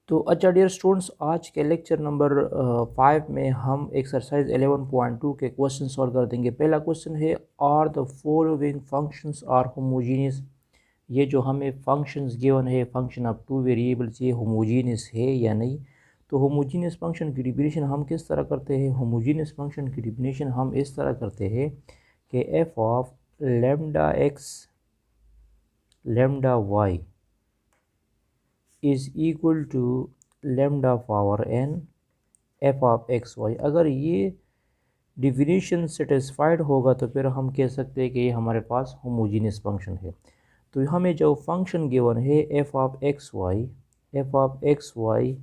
तो अच्छा dear students, आज के लेक्चर नंबर 5 में हम एक्सरसाइज 11.2 के क्वेश्चन सॉल्व कर देंगे। पहला क्वेश्चन है, are the following functions are homogeneous. ये जो हमें फंक्शंस गिवन है, फंक्शन ऑफ टू वेरिएबल्स, ये होमोजीनियस है या नहीं। तो होमोजीनियस फंक्शन की डिफिनेशन हम किस तरह करते हैं? होमोजीनियस फंक्शन की डिफिनेशन हम इस तरह करते हैं कि f of lambda x lambda y is equal to lambda power n f of x y. अगर ये डिफिनीशन सेटिस्फाइड होगा तो फिर हम कह सकते हैं कि ये हमारे पास होमोजीनियस फंक्शन है। तो हमें जो फंक्शन गिवन है f of x y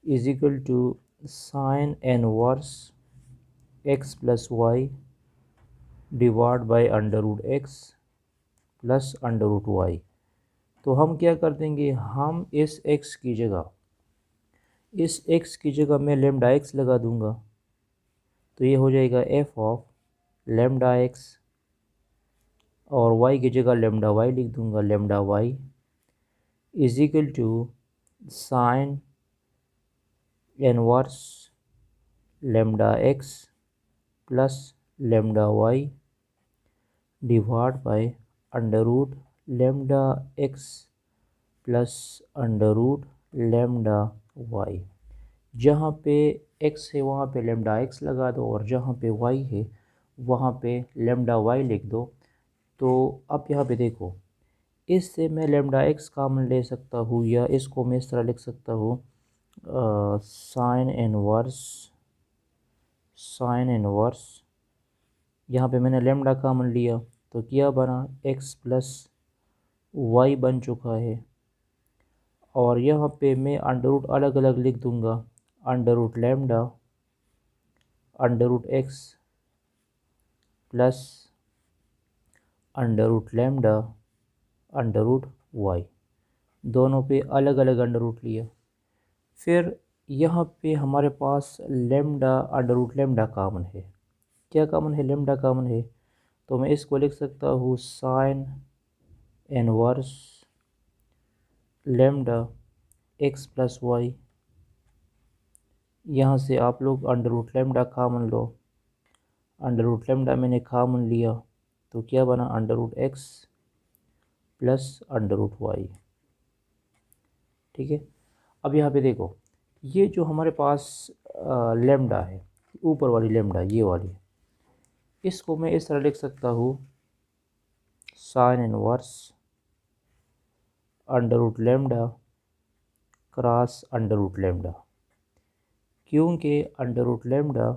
is equal to sine inverse x plus y divide by under root x plus under root y. तो हम क्या कर देंगे, हम इस x की जगह मैं लेमडा एक्स लगा दूंगा। तो ये हो जाएगा एफ ऑफ लेमडा एक्स, और y की जगह लेमडा वाई लिख दूंगा। Lambda y is equal to sine inverse lambda x plus lambda y divide by under root lambda x plus under root lambda y. जहाँ पे x है वहाँ पे लेमडा एक्स लगा दो, और जहाँ पे y है वहाँ पे लेमडा वाई लिख दो। तो अब यहाँ पे देखो, इससे मैं लेमडा एक्स कॉमन ले सकता हूँ, या इसको मैं इस तरह लिख सकता हूँ साइन इनवर्स। यहाँ पे मैंने लेमडा कॉमन लिया तो क्या बना, x प्लस वाई बन चुका है। और यहाँ पे मैं अंडर रूट अलग अलग लिख दूंगा, under root lambda under root x plus under root lambda under root y, दोनों पे अलग अलग अंडर रूट लिया। फिर यहाँ पे हमारे पास lambda under root lambda common है। क्या कॉमन है? लेमडा कॉमन है। तो मैं इसको लिख सकता हूँ sine inverse lambda x plus y. यहाँ से आप लोग अंडर रूट लेमडा कॉमन लो, अंडर रूट लेमडा मैंने कॉमन लिया तो क्या बना, under root x plus under root Y. ठीक है। अब यहाँ पे देखो, ये जो हमारे पास लेमडा है, ऊपर वाली लेमडा ये वाली, इसको मैं इस तरह लिख सकता हूँ sine inverse under root lambda cross under root lambda, क्योंकि under root lambda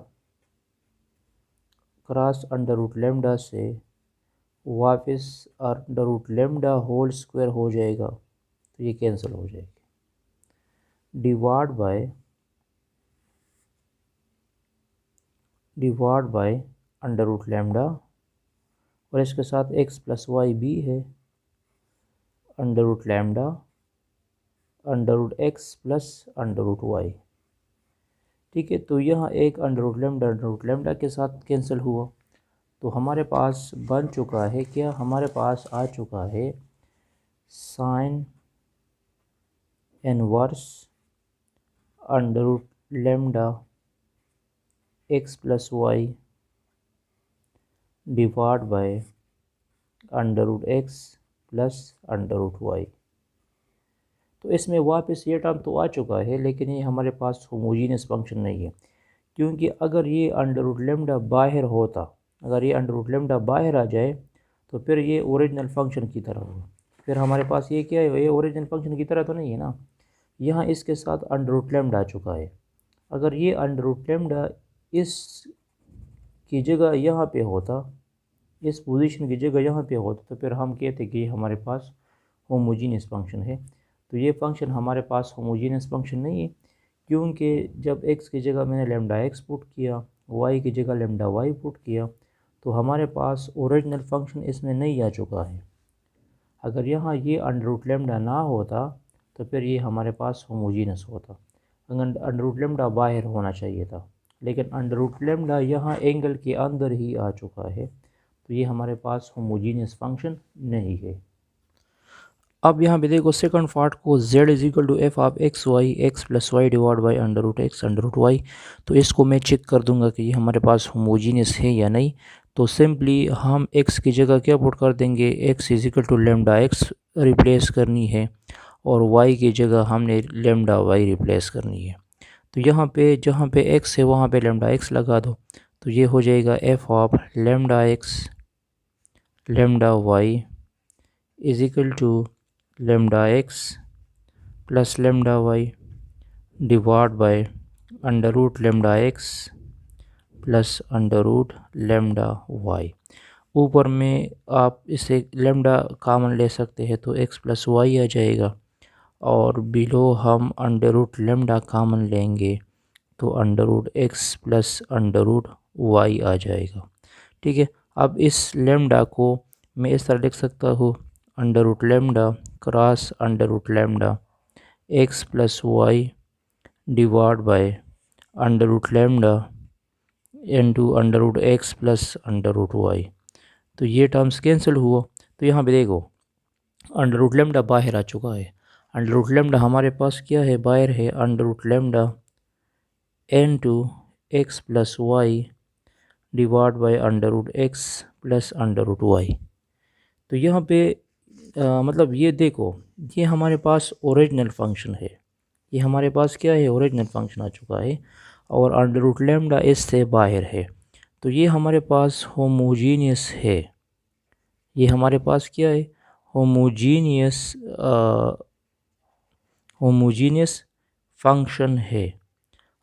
cross under root lambda से वापस under root lambda whole square हो जाएगा, तो ये कैंसिल हो जाएगी। Divide by under root lambda, और इसके साथ एक्स प्लस वाई भी है, under root lambda under root x plus under root Y. ठीक है। तो यहाँ एक अंडर रूट लेमडा के साथ कैंसिल हुआ, तो हमारे पास बन चुका है क्या, हमारे पास आ चुका है sine inverse under root lambda x plus y divide by under root x plus under root y. तो इसमें वापस ये टर्म तो आ चुका है, लेकिन ये हमारे पास होमोजीनियस फंक्शन नहीं है, क्योंकि अगर ये अंडर रूट लेमडा बाहर होता, अगर ये अंडर रूट लेमडा बाहर आ जाए तो फिर ये ओरिजिनल फंक्शन की तरह होगा। फिर हमारे पास ये क्या है, ये ओरिजिनल फंक्शन की तरह तो नहीं है ना। यहाँ इसके साथ अंडर रूट लेमडा आ चुका है। अगर ये अंडर रूट लेमडा इस की जगह यहाँ पे होता, इस पोजीशन की जगह यहाँ पे होता, तो फिर हम कहते कि हमारे पास होमोजीनियस फंक्शन है। तो ये फंक्शन हमारे पास होमोजीनियस फंक्शन नहीं है, क्योंकि जब x की जगह मैंने लेमडा एक्स पुट किया, y की जगह लेमडा वाई पुट किया, तो हमारे पास ओरिजिनल फंक्शन इसमें नहीं आ चुका है। अगर यहाँ ये अंडर रूट लेमडा ना होता तो फिर ये हमारे पास होमोजीनियस होता। अगर अंडर रूट लेमडा बाहर होना चाहिए था, लेकिन अंडर रूट लेमडा यहाँ एंगल के अंदर ही आ चुका है, तो ये हमारे पास होमोजीनियस फंक्शन नहीं है। अब यहाँ पे देखो सेकंड पार्ट को z is equal to f of x y x plus y divide by under root x under root y. तो इसको मैं चेक कर दूंगा कि ये हमारे पास होमोजीनियस है या नहीं। तो सिंपली हम x की जगह क्या पुट कर देंगे, x is equal to lambda x replace करनी है और y की जगह हमने लेमडा वाई रिप्लेस करनी है। तो यहाँ पे जहाँ पे x है वहाँ पे लेमडा एक्स लगा दो। तो ये हो जाएगा f of lambda x lambda y is equal to lambda x plus lambda y divide by under root lambda x plus under root lambda y. ऊपर में आप इसे लेमडा कॉमन ले सकते हैं तो एक्स प्लस वाई आ जाएगा और बिलो हम अंडर रूट लेमडा कॉमन लेंगे तो under root x plus under root Y आ जाएगा। ठीक है, अब इस लेमडा को मैं इस तरह लिख सकता हूँ, under root lambda cross under root lambda x plus y divide by under root lambda into under root x plus under root y. तो ये टर्म्स कैंसिल हुआ। तो यहाँ पे देखो अंडर रूट लेमडा बाहर आ चुका है। अंडर रूट लेमडा हमारे पास क्या है, बाहर है under root lambda into x plus y divide by under root x plus under root y. तो यहाँ पे मतलब ये देखो ये हमारे पास ओरिजिनल फंक्शन है, ये हमारे पास क्या है, ओरिजिनल फंक्शन आ चुका है और अंडर रूट लेमडा इससे बाहर है। तो ये हमारे पास होमोजीनियस है, ये हमारे पास क्या है, होमोजीनियस होमोजीनियस फंक्शन है।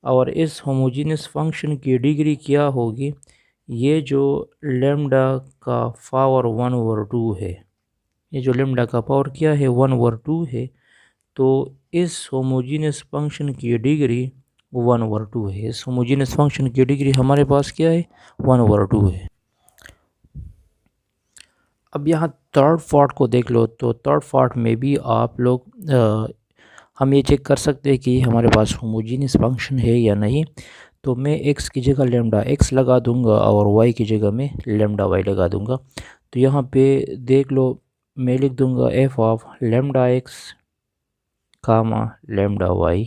और इस होमोजीनियस फंक्शन की डिग्री क्या होगी, ये जो लेमडा का पावर 1/2 है, ये जो लेमडा का पावर क्या है 1/2 है। तो इस होमोजीनियस फंक्शन की डिग्री 1/2 है। इस होमोजीनियस फंक्शन की डिग्री हमारे पास क्या है 1/2 है। अब यहाँ थर्ड पार्ट को देख लो। तो थर्ड पार्ट में भी आप लोग हम ये चेक कर सकते हैं कि हमारे पास होमोजीनियस फंक्शन है या नहीं। तो मैं x की जगह लेमडा x लगा दूंगा और y की जगह में लेमडा y लगा दूंगा। तो यहाँ पे देख लो मैं लिख दूंगा f of lambda x comma lambda y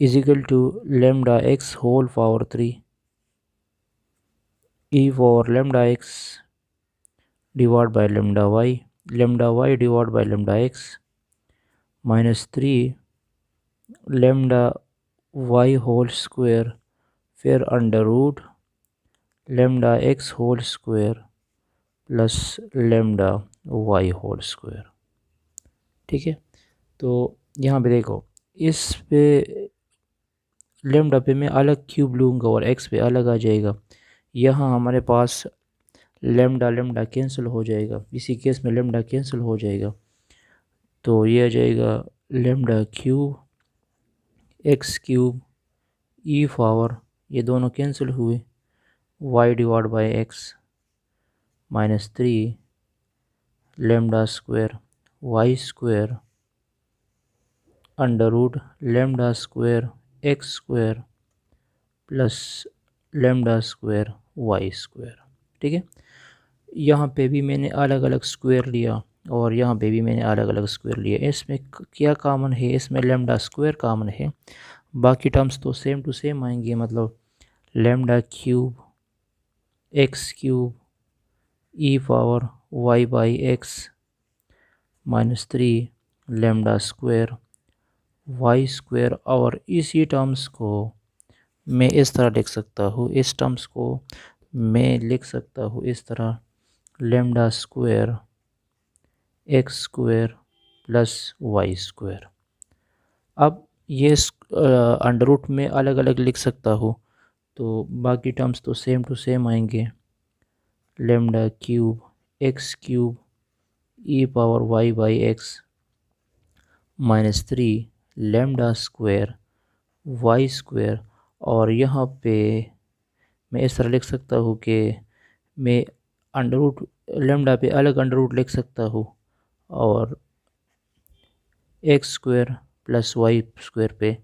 is equal to lambda x whole power 3 e for lambda x divide by lambda y divide by lambda x minus 3 lambda y whole square फिर under root lambda x whole square plus lambda y whole square. ठीक है, तो यहाँ पे देखो इस पे lambda पे मैं अलग क्यूब लूँगा और x पे अलग आ जाएगा। यहाँ हमारे पास लेमडा लेमडा कैंसिल हो जाएगा, इसी केस में लेमडा कैंसिल हो जाएगा। तो ये आ जाएगा lambda cube x cube e power, ये दोनों कैंसिल हुए, y divide by x minus 3 lambda square y square under root lambda square x square plus lambda square y square. ठीक है, यहाँ पे भी मैंने अलग अलग स्क्वायर लिया और यहाँ पे भी मैंने अलग अलग स्क्वायर लिया। इसमें क्या कॉमन है, इसमें लेमडा स्क्वायर कॉमन है, बाकी टर्म्स तो सेम टू सेम आएंगे। मतलब lambda cube x cube e power y by x minus 3 lambda square y square. और इसी टर्म्स को मैं इस तरह लिख सकता हूँ, इस टर्म्स को मैं लिख सकता हूँ इस तरह, lambda square x square plus y square. अब ये अंडर रूट में अलग अलग लिख सकता हूँ तो बाकी टर्म्स तो सेम टू सेम आएंगे। Lambda cube x cube e power y by x minus 3 lambda square y square. और यहाँ पे मैं इस तरह लिख सकता हूँ कि मैं अंडर रूट लेमडा पे अलग अंडर रूट लिख सकता हूँ और x square plus y square पे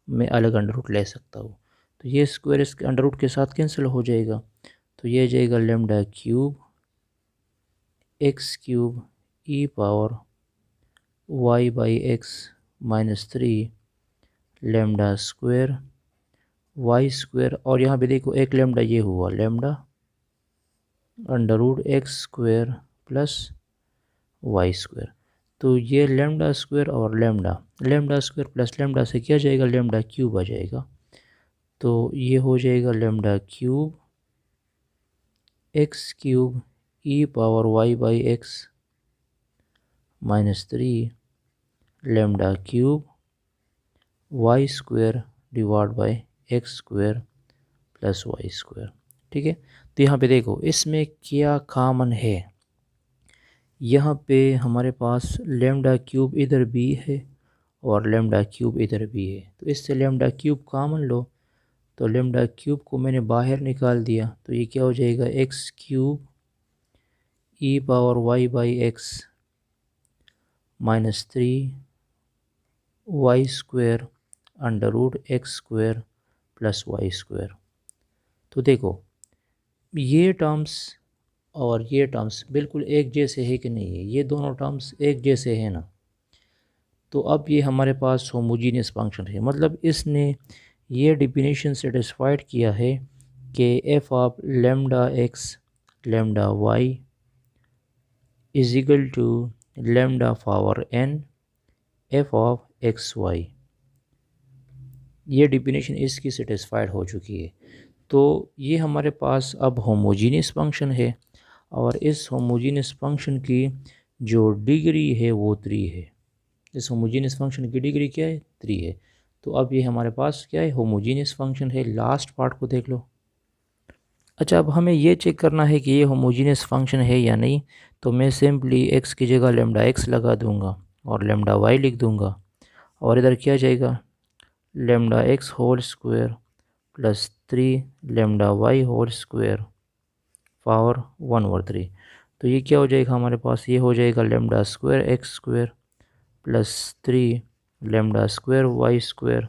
मैं अलग अंडर रूट ले सकता हूँ। तो ये स्क्वायर इसके अंडर रूट के साथ कैंसिल हो जाएगा। तो ये जाएगा lambda cube x cube e power y by x minus 3 lambda square y square, और यहाँ पे देखो एक लेमडा ये हुआ lambda under root x square plus y square. तो ये लेमडा स्क्वायर और लेमडा स्क्वायर प्लस लेमडा से क्या जाएगा, लेमडा क्यूब आ जाएगा। तो ये हो जाएगा lambda cube x cube e power y by x minus 3 lambda cube y square divide by x square plus y square. ठीक है, तो यहाँ पे देखो इसमें क्या कॉमन है, यहाँ पे हमारे पास लेमडा क्यूब इधर भी है और लेमडा क्यूब इधर भी है, तो इससे लेमडा क्यूब कॉमन लो। तो लेमडा क्यूब को मैंने बाहर निकाल दिया, तो ये क्या हो जाएगा, x cube e power y by x minus 3 y square under root x square plus y square. तो देखो ये टर्म्स और ये टर्म्स बिल्कुल एक जैसे है कि नहीं है, ये दोनों टर्म्स एक जैसे हैं ना। तो अब ये हमारे पास होमोजीनियस फंक्शन है, मतलब इसने ये डिफिनीशन सेटिस्फाइड किया है कि f of lambda x lambda y is equal to lambda power n f of x y. ये डिफिनीशन इसकी सेटिस्फाइड हो चुकी है। तो ये हमारे पास अब होमोजीनियस फंक्शन है, और इस होमोजीनियस फंक्शन की जो डिग्री है वो 3 है। इस होमोजीनियस फंक्शन की डिग्री क्या है, 3 है। तो अब ये हमारे पास क्या है, होमोजीनियस फंक्शन है। लास्ट पार्ट को देख लो। अच्छा, अब हमें ये चेक करना है कि ये होमोजीनियस फंक्शन है या नहीं। तो मैं सिंपली एक्स की जगह लेमडा एक्स लगा दूंगा और लेमडा वाई लिख दूंगा, और इधर क्या जाएगा, lambda x whole square plus 3 lambda y whole square power 1/3। तो ये क्या हो जाएगा हमारे पास, ये हो जाएगा lambda square x square plus 3 lambda square y square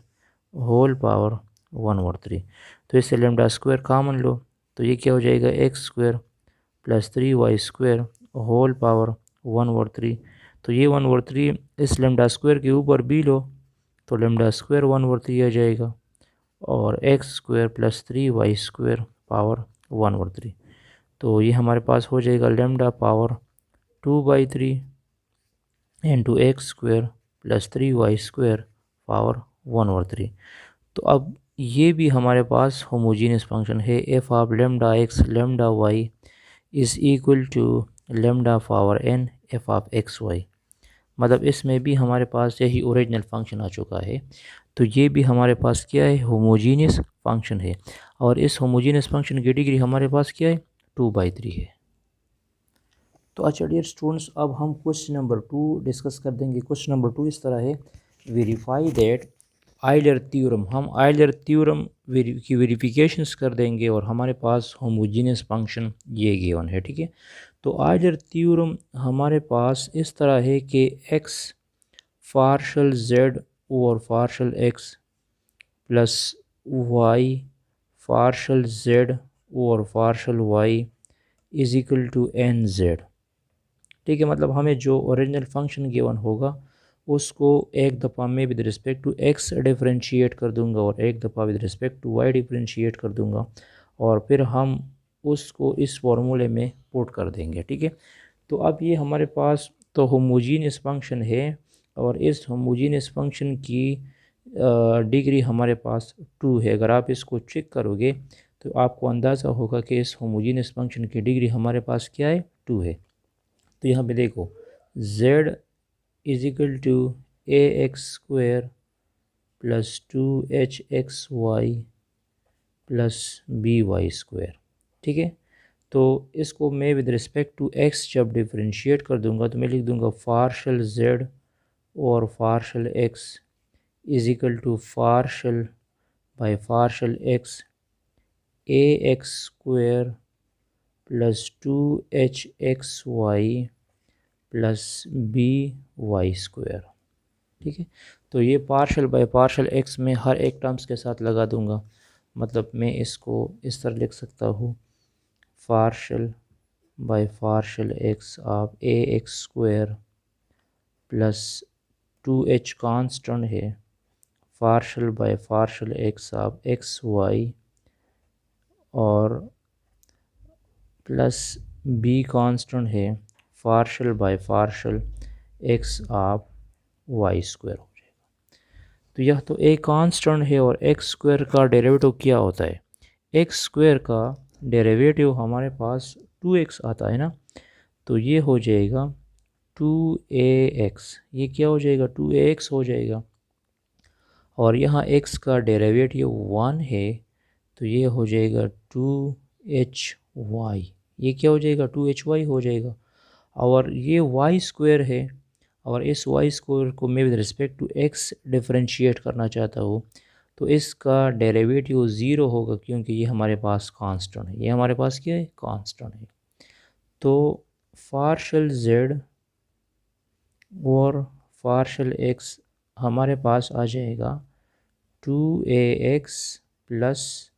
whole power 1/3। तो इससे लेमडा स्क्वायर कॉमन लो, तो ये क्या हो जाएगा, x square plus 3 y square whole power 1/3। तो ये 1/3 इस लेमडा स्क्वायर के ऊपर भी लो, तो लेमडा स्क्वायर 1/3 आ जाएगा, और x square plus 3 y square power 1/3। तो ये हमारे पास हो जाएगा lambda power 2/3 into x square plus 3 y square power 1/3। तो अब ये भी हमारे पास होमोजीनियस फंक्शन है। F of lambda x lambda y is equal to lambda power n f of x y. मतलब इसमें भी हमारे पास यही ओरिजिनल फंक्शन आ चुका है। तो ये भी हमारे पास क्या है, होमोजीनियस फंक्शन है, और इस होमोजीनियस फंक्शन की डिग्री हमारे पास क्या है, 2/3 है। तो अच्छा डियर स्टूडेंट्स, अब हम क्वेश्चन नंबर 2 डिस्कस कर देंगे। क्वेश्चन नंबर 2 इस तरह है, वेरीफाई दैट आइलर थ्योरम। हम आइलर थ्योरम की वेरिफिकेशंस कर देंगे, और हमारे पास होमोजीनियस फंक्शन ये गिवन है। ठीक है, तो आइलर थ्योरम हमारे पास इस तरह है कि एक्स पार्शल जेड और partial X plus Y partial Z और partial Y is equal to N Z. ठीक है, मतलब हमें जो ओरिजिनल फंक्शन गिवन होगा उसको एक दफ़ा मैं with respect to x differentiate कर दूंगा, और एक दफ़ा with respect to y differentiate कर दूंगा, और फिर हम उसको इस फॉर्मूले में पुट कर देंगे। ठीक है, तो अब ये हमारे पास तो होमोजीनियस फंक्शन है, और इस होमोजीनियस फंक्शन की डिग्री हमारे पास 2 है। अगर आप इसको चेक करोगे तो आपको अंदाज़ा होगा कि इस होमोजीनियस फंक्शन की डिग्री हमारे पास क्या है, 2 है। तो यहाँ पे देखो z is equal to a x square plus 2hxy plus b y square. ठीक है, तो इसको मैं विद रिस्पेक्ट टू x जब डिफरेंशिएट कर दूंगा तो मैं लिख दूंगा पार्शल z और partial x is equal to partial by partial x a x square plus 2hxy plus b y square. ठीक है, तो ये पार्शल बाय पार्शल एक्स में हर एक टर्म्स के साथ लगा दूंगा। मतलब मैं इसको इस तरह लिख सकता हूँ, partial by partial x of a x square plus 2h constant है, partial by partial x of x y, और प्लस बी कांस्टेंट है, partial by partial x of y square हो जाएगा। तो यह तो ए कांस्टेंट है और एक्स स्क्वायर का डेरिवेटिव क्या होता है? एक्स स्क्वायर का डेरिवेटिव हमारे पास 2x आता है ना, तो ये हो जाएगा 2ax, ये क्या हो जाएगा? 2ax हो जाएगा। और यहाँ x का डेरिवेटिव 1 है, तो ये हो जाएगा 2hy, ये क्या हो जाएगा? 2hy हो जाएगा। और ये y स्क्वायर है, और इस y स्क्वायर को मैं with respect to x differentiate करना चाहता हूँ, तो इसका डेरिवेटिव 0 होगा, क्योंकि ये हमारे पास कांस्टेंट है। ये हमारे पास क्या है? कांस्टेंट है। तो पार्शल z और पार्शल x हमारे पास आ जाएगा 2ax plus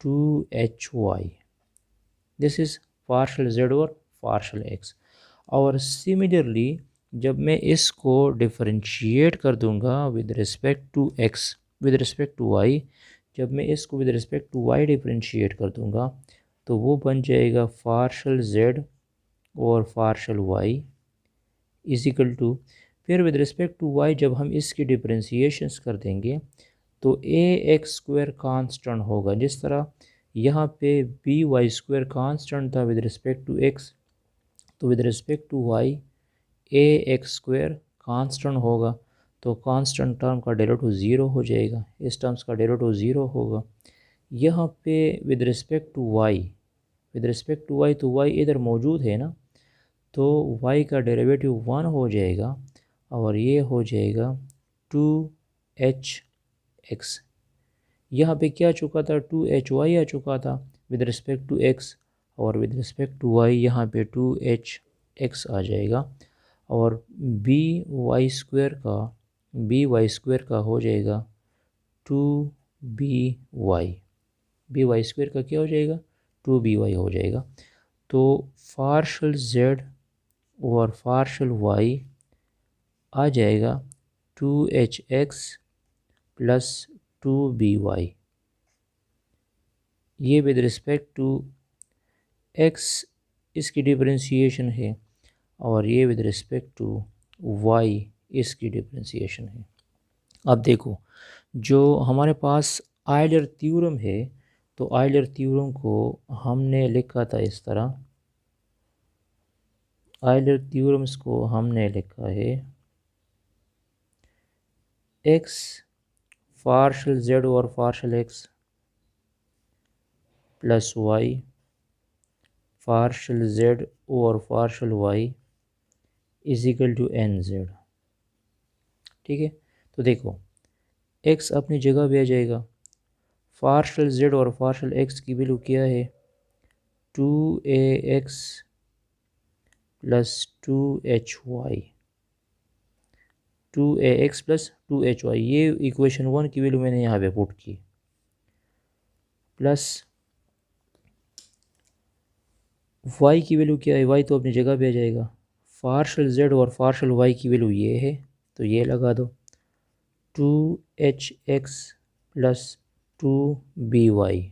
2hy, this is partial z और पार्शल x। और सिमिलरली जब मैं इसको डिफरेंशिएट कर दूंगा with respect to x, with respect to y, जब मैं इसको with respect to y differentiate कर दूंगा, तो वो बन जाएगा पार्शल z और partial y is equal to, फिर विद रिस्पेक्ट टू y जब हम इसकी डिफरेंशिएशंस कर देंगे तो ए एक्स स्क्वायर कांस्टेंट होगा। जिस तरह यहाँ पे बी वाई स्क्वायर कांस्टेंट था विद रिस्पेक्ट टू एक्स, तो with respect to y a x square constant होगा, तो कांस्टेंट टर्म का डेरिवेटिव 0 हो जाएगा, इस टर्म्स का डेरिवेटिव 0 होगा। यहाँ पे with respect to y, with respect to y, तो वाई इधर मौजूद है ना, तो y का डेरिवेटिव 1 हो जाएगा, और ये हो जाएगा 2hx। यहाँ पे क्या चुका था? 2hy आ चुका था विद रिस्पेक्ट टू x, और विद रिस्पेक्ट टू y यहाँ पे 2hx आ जाएगा। और by स्क्वायर का हो जाएगा 2by, by स्क्वायर का क्या हो जाएगा? 2by हो जाएगा। तो पार्शल z और पार्शल y आ जाएगा 2hx प्लस 2by, ये विद रिस्पेक्ट टू x इसकी डिफरेंशिएशन है, और ये विद रिस्पेक्ट टू y इसकी डिफरेंशिएशन है। अब देखो, जो हमारे पास आयलर थ्योरम है, तो आयलर थ्योरम को हमने लिखा था इस तरह, आयलर थ्योरम्स को हमने लिखा है x पार्शल z और partial x plus y partial z और partial y is equal to nz। ठीक है, तो देखो x अपनी जगह पे आ जाएगा, पार्शल z और पार्शल x की वैल्यू क्या है? 2ax plus 2hy, 2ax plus 2hy, ये इक्वेशन 1 की वैल्यू मैंने यहाँ पे पुट की, प्लस y की वैल्यू क्या है? y तो अपनी जगह पे आ जाएगा, पार्शल z और पार्शल y की वैल्यू ये है, तो ये लगा दो 2hx प्लस 2by,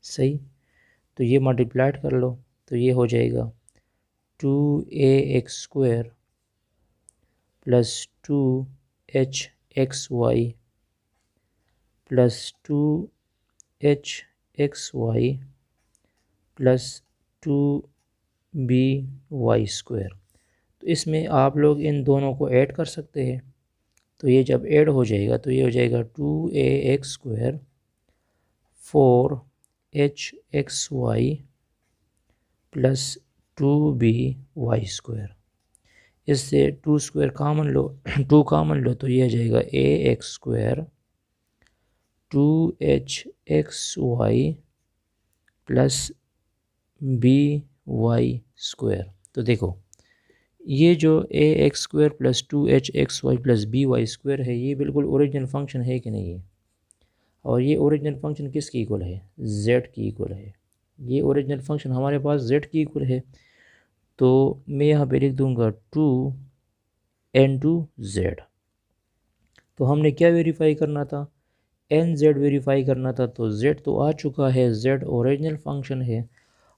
सही। तो ये मल्टीप्लाइड कर लो, तो ये हो जाएगा 2ax square plus 2hxy plus 2hxy plus 2by square. तो इसमें आप लोग इन दोनों को ऐड कर सकते हैं, तो ये जब ऐड हो जाएगा तो ये हो जाएगा 2ax square 4hxy plus 2by square. इससे 2 स्क्वायर कामन लो, 2 कामन लो, तो ये आ जाएगा ax square 2hxy plus by square. तो देखो ये जो ax square plus 2hxy plus by square है, ये बिल्कुल ओरिजिनल फंक्शन है कि नहीं है? और ये ओरिजिनल फंक्शन किसकी इक्वल है? z की इक्वल है। ये ओरिजिनल फंक्शन हमारे पास z की इक्वल है, तो मैं यहाँ पे लिख दूंगा 2 n/z। तो हमने क्या वेरीफाई करना था, nz वेरीफाई करना था। तो z तो आ चुका है, z ओरिजिनल फंक्शन है,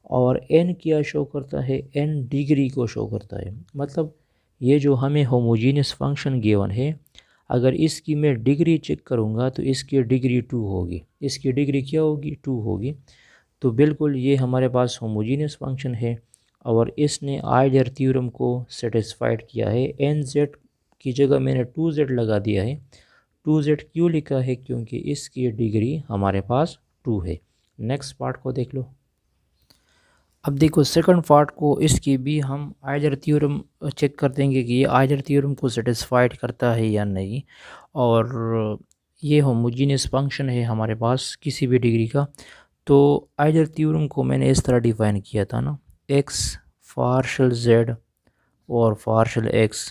और n क्या शो करता है, n डिग्री को शो करता है। मतलब ये जो हमें होमोजीनियस फंक्शन गिवन है, अगर इसकी मैं डिग्री चेक करूँगा तो इसकी डिग्री 2 होगी, इसकी डिग्री क्या होगी, 2 होगी। तो बिल्कुल ये हमारे पास होमोजीनियस फंक्शन है और इसने आइलर थ्योरम को सेटिस्फाइड किया है। nz की जगह मैंने 2z लगा दिया है। 2z क्यों लिखा है, क्योंकि इसकी डिग्री हमारे पास 2 है। नेक्स्ट पार्ट को देख लो। अब देखो सेकंड पार्ट को, इसकी भी हम आइलर थ्योरम चेक कर देंगे कि ये आइलर थ्योरम को सेटिस्फाइड करता है या नहीं। और ये होमोजीनियस फंक्शन है हमारे पास किसी भी डिग्री का। तो आइलर थ्योरम को मैंने इस तरह डिफाइन किया था ना, x पार्शल z और partial x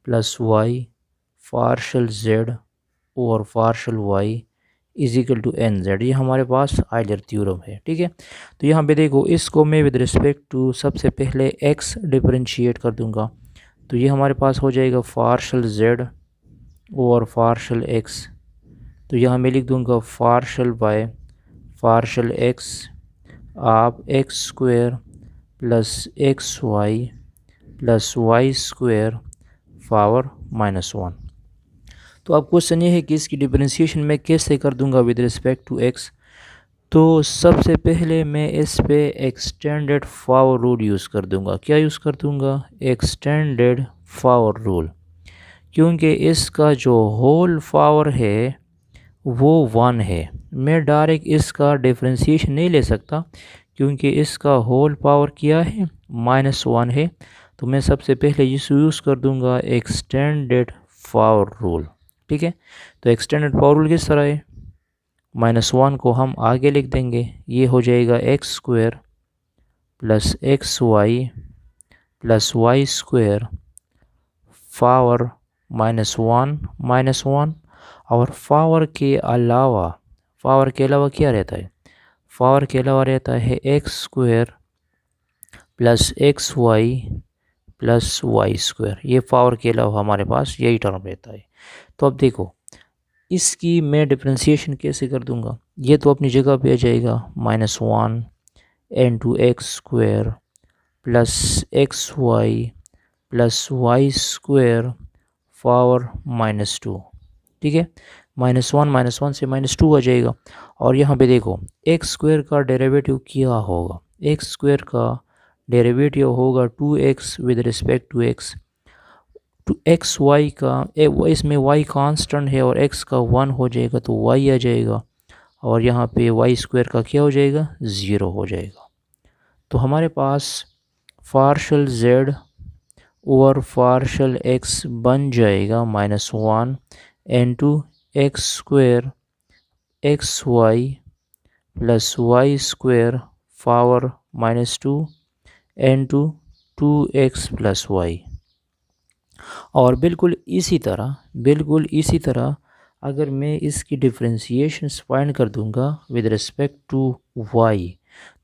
plus y partial z और partial y is equal to nz। ये हमारे पास आइलर थ्योरम है, ठीक है। तो यहाँ पे देखो, इसको मैं विद रिस्पेक्ट टू सबसे पहले x डिफरेंशिएट कर दूंगा। तो ये हमारे पास हो जाएगा पार्शल z और पार्शल x। तो यहाँ मैं लिख दूंगा पार्शल बाय पार्शल x आप x square plus x y plus y square power -1। तो अब क्वेश्चन ये है कि इसकी डिफरेंशिएशन मैं कैसे कर दूंगा विद रिस्पेक्ट टू x। तो सबसे पहले मैं इस पे एक्सटेंडेड पावर रूल यूज़ कर दूंगा। क्या यूज़ कर दूंगा, एक्सटेंडेड पावर रूल, क्योंकि इसका जो होल पावर है वो 1 है। मैं डायरेक्ट इसका डिफरेंशिएशन नहीं ले सकता, क्योंकि इसका होल पावर क्या है, -1 है। तो मैं सबसे पहले इस यूज़ कर दूंगा एक्सटेंडेड पावर रूल, ठीक है। तो एक्सटेंडेड पावर रूल किस तरह है, -1 को हम आगे लिख देंगे, ये हो जाएगा x square plus x y plus y square power -1 और पावर के अलावा क्या रहता है, पावर के अलावा रहता है x square plus x y plus y square. ये पावर के अलावा हमारे पास यही टर्म रहता है। तो अब देखो, इसकी मैं डिफरेंशिएशन कैसे कर दूंगा, ये तो अपनी जगह पे आ जाएगा, -1 into x square plus x y plus y square power -2, ठीक है। -1 से -2 आ जाएगा। और यहाँ पे देखो, एक्स स्क्वायर का डेरिवेटिव क्या होगा, एक्स स्क्वायर का डेरिवेटिव होगा 2x with respect to x। Two x y का इसमें y कांस्टेंट है और x का 1 हो जाएगा, तो y आ जाएगा। और यहाँ पे वाई स्क्वायर का क्या हो जाएगा, 0 हो जाएगा। तो हमारे पास पार्शल z और पार्शल x बन जाएगा -1 into x square x y plus y square power -2 into 2x plus y. और बिल्कुल इसी तरह अगर मैं इसकी डिफरेंशिएशन फाइंड कर दूंगा विद रिस्पेक्ट टू y,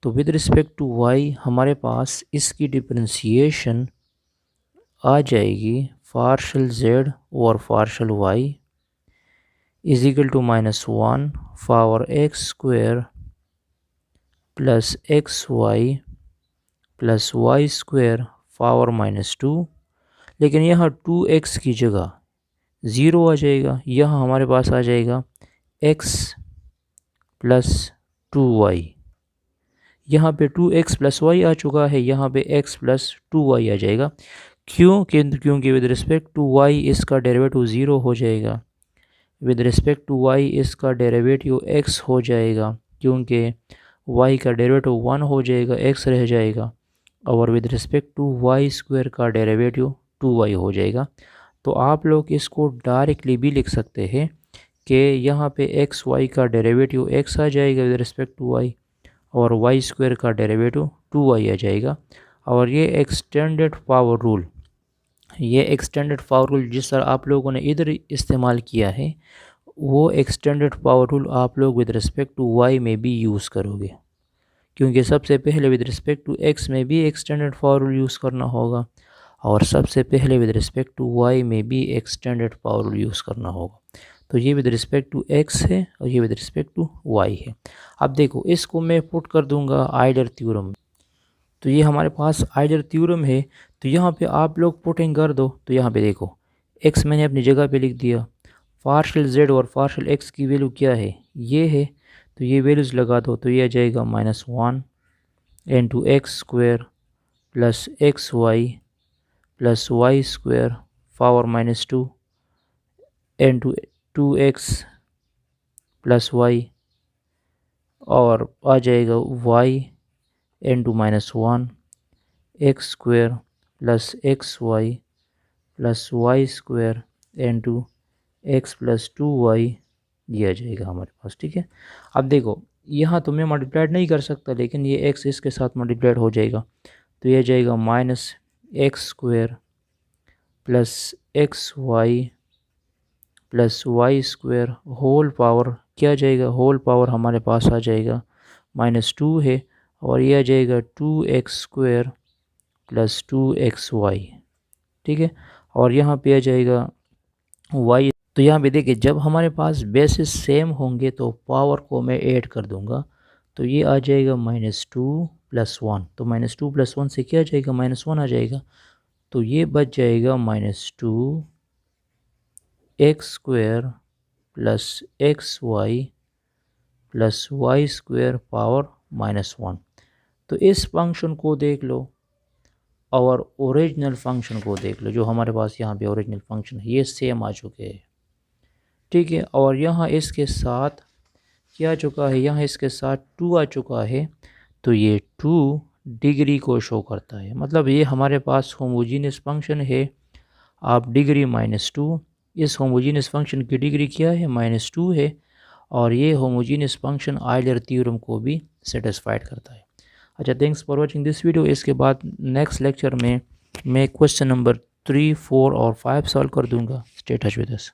तो विद रिस्पेक्ट टू y हमारे पास इसकी डिफरेंशिएशन आ जाएगी पार्शल z और partial y is equal to -1 power x square plus x y plus y square power -2। लेकिन यहाँ 2x की जगह 0 आ जाएगा, यहाँ हमारे पास आ जाएगा x प्लस 2y। यहाँ पे 2x प्लस y आ चुका है, यहाँ पे x प्लस 2y आ जाएगा। क्योंकि विद रिस्पेक्ट टू y इसका डेरिवेटिव 0 हो जाएगा, विद रिस्पेक्ट टू y इसका डेरिवेटिव x हो जाएगा, क्योंकि y का डेरिवेटिव 1 हो जाएगा, x रह जाएगा। और with respect to y square का डेरिवेटिव 2y हो जाएगा। तो आप लोग इसको डायरेक्टली भी लिख सकते हैं कि यहाँ पे एक्स वाई का डेरिवेटिव x आ जाएगा विद रिस्पेक्ट टू y, और वाई स्क्वायर का डेरिवेटिव 2y आ जाएगा। और ये एक्सटेंडेड पावर रूल जिस तरह आप लोगों ने इधर इस्तेमाल किया है, वो एक्सटेंडेड पावर रूल आप लोग विद रिस्पेक्ट टू y में भी यूज़ करोगे, क्योंकि सबसे पहले विद रिस्पेक्ट टू x में भी एक्सटेंडेड पावर रूल यूज़ करना होगा, और सबसे पहले विद रिस्पेक्ट टू वाई में भी एक स्टैंडर्ड पावर रूल यूज़ करना होगा। तो ये विद रिस्पेक्ट टू एक्स है और ये विद रिस्पेक्ट टू वाई है। अब देखो इसको मैं पुट कर दूंगा आइडर थ्योरम। तो ये हमारे पास आइडर थ्योरम है, तो यहाँ पे आप लोग पुटिंग कर दो। तो यहाँ पे देखो एक्स मैंने अपनी जगह पे लिख दिया, पार्शल जेड और पार्शल एक्स की वैल्यू क्या है, ये है। तो ये वैल्यूज़ लगा दो, तो ये आ जाएगा -1 into x square plus x y plus y square power -2 into 2x plus y, और आ जाएगा y into -1 x square plus x y plus y square into x plus 2y, ये आ जाएगा हमारे पास। ठीक है, अब देखो यहाँ तो मैं मल्टीप्लाइड नहीं कर सकता, लेकिन ये x इसके साथ मल्टीप्लाइड हो जाएगा। तो ये आ जाएगा -x square plus x y plus y square whole power, क्या जाएगा होल पावर हमारे पास आ जाएगा -2 है, और ये आ जाएगा 2x स्क्वायर प्लस 2xy। ठीक है, और यहाँ पे आ जाएगा y। तो यहाँ पे देखिए जब हमारे पास बेसिस सेम होंगे तो पावर को मैं ऐड कर दूंगा। तो ये आ जाएगा -2 + 1, तो -2 + 1 से क्या आ जाएगा -1 आ जाएगा। तो ये बच जाएगा -2 x square plus x y plus y square power -1। तो इस फंक्शन को देख लो और ओरिजिनल फंक्शन को देख लो, जो हमारे पास यहाँ पे ओरिजिनल फंक्शन है ये सेम आ चुके हैं। ठीक है, और यहाँ इसके साथ क्या आ चुका है, यहाँ इसके साथ 2 आ चुका है। तो ये 2 डिग्री को शो करता है, मतलब ये हमारे पास होमोजीनियस फंक्शन है। आप डिग्री -2, इस होमोजीनियस फंक्शन की डिग्री क्या है -2 है, और ये होमोजीनियस फंक्शन आयलर थ्योरम को भी सेटिस्फाइड करता है। अच्छा, thanks for watching this video. इसके बाद नेक्स्ट लेक्चर में मैं क्वेश्चन नंबर 3, 4 और 5 सॉल्व कर दूंगा। Stay touch with us.